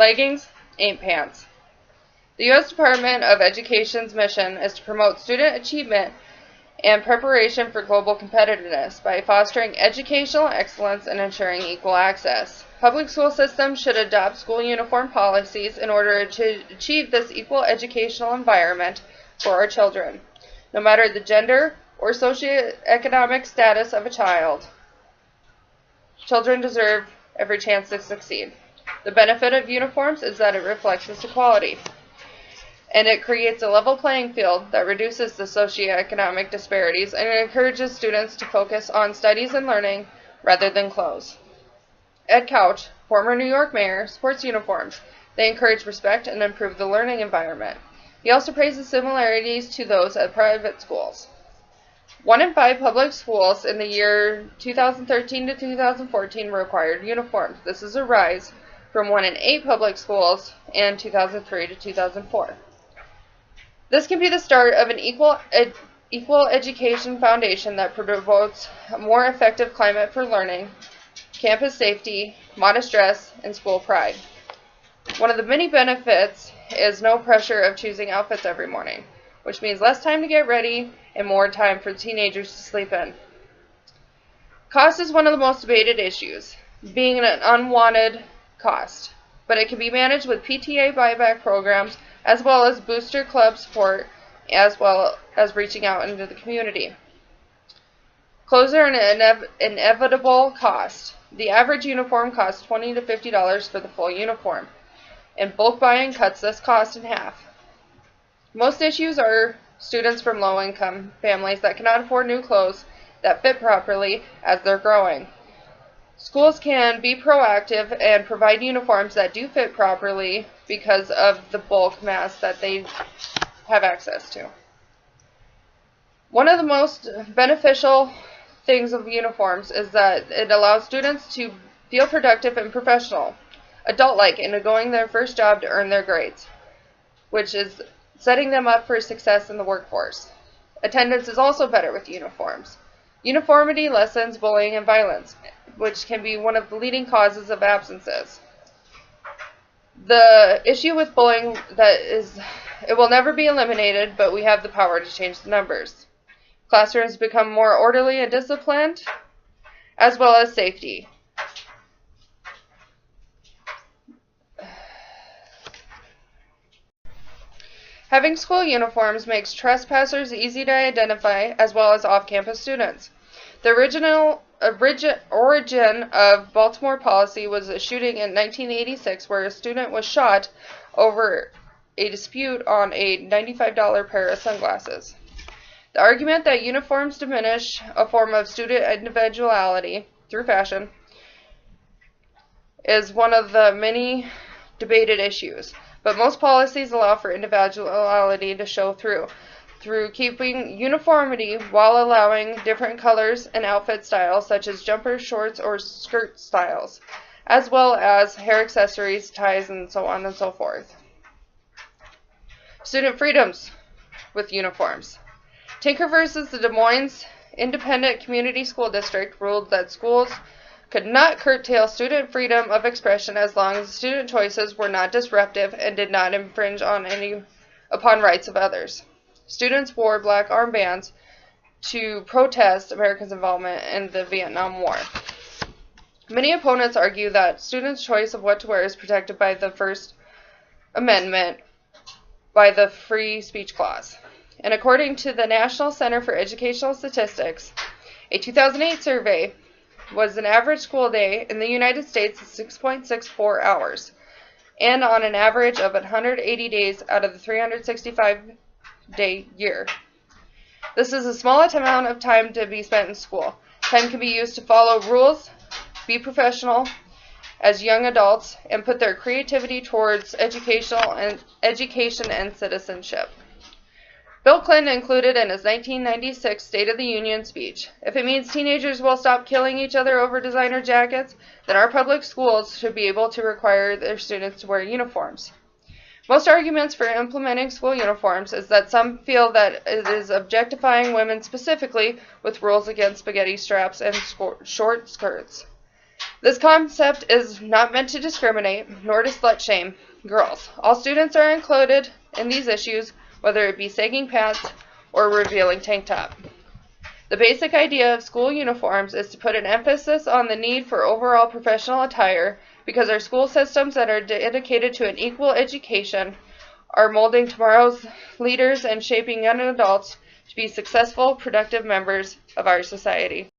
Leggings ain't pants. The U.S. Department of Education's mission is to promote student achievement and preparation for global competitiveness by fostering educational excellence and ensuring equal access. Public school systems should adopt school uniform policies in order to achieve this equal educational environment for our children, no matter the gender or socioeconomic status of a child. Children deserve every chance to succeed. The benefit of uniforms is that it reflects this equality, and it creates a level playing field that reduces the socioeconomic disparities and encourages students to focus on studies and learning rather than clothes. Ed Couch, former New York mayor, supports uniforms. They encourage respect and improve the learning environment. He also praises similarities to those at private schools. 1 in 5 public schools in the year 2013 to 2014 required uniforms. This is a rise from 1 in 8 public schools in 2003 to 2004. This can be the start of an equal education foundation that promotes a more effective climate for learning, campus safety, modest dress, and school pride. One of the many benefits is no pressure of choosing outfits every morning, which means less time to get ready and more time for teenagers to sleep in. Cost is one of the most debated issues, being an unwanted cost, but it can be managed with PTA buyback programs as well as booster club support, as well as reaching out into the community. Clothes are an inevitable cost. The average uniform costs $20 to $50 for the full uniform, and bulk buying cuts this cost in half. Most issues are students from low-income families that cannot afford new clothes that fit properly as they're growing. Schools can be proactive and provide uniforms that do fit properly because of the bulk mass that they have access to. One of the most beneficial things of uniforms is that it allows students to feel productive and professional, adult-like, into going their first job to earn their grades, which is setting them up for success in the workforce. Attendance is also better with uniforms. Uniformity lessens bullying and violence, which can be one of the leading causes of absences. The issue with bullying it will never be eliminated, but we have the power to change the numbers. Classrooms become more orderly and disciplined, as well as safety. Having school uniforms makes trespassers easy to identify, as well as off-campus students. The origin of Baltimore policy was a shooting in 1986 where a student was shot over a dispute on a $95 pair of sunglasses. The argument that uniforms diminish a form of student individuality through fashion is one of the many debated issues, but most policies allow for individuality to show through keeping uniformity while allowing different colors and outfit styles such as jumpers, shorts, or skirt styles, as well as hair accessories, ties, and so on and so forth. Student freedoms with uniforms. Tinker versus the Des Moines Independent Community School District ruled that schools could not curtail student freedom of expression as long as student choices were not disruptive and did not infringe upon rights of others. Students wore black armbands to protest America's involvement in the Vietnam War. Many opponents argue that students' choice of what to wear is protected by the First Amendment by the Free Speech Clause. And according to the National Center for Educational Statistics, a 2008 survey was an average school day in the United States of 6.64 hours, and on an average of 180 days out of the 365-day year. This is a small amount of time to be spent in school. Time can be used to follow rules, be professional as young adults, and put their creativity towards education and citizenship. Bill Clinton included in his 1996 State of the Union speech, "If it means teenagers will stop killing each other over designer jackets, then our public schools should be able to require their students to wear uniforms." Most arguments for implementing school uniforms is that some feel that it is objectifying women specifically with rules against spaghetti straps and short skirts. This concept is not meant to discriminate, nor to slut shame girls. All students are included in these issues, whether it be sagging pants or revealing tank top. The basic idea of school uniforms is to put an emphasis on the need for overall professional attire, because our school systems that are dedicated to an equal education are molding tomorrow's leaders and shaping young adults to be successful, productive members of our society.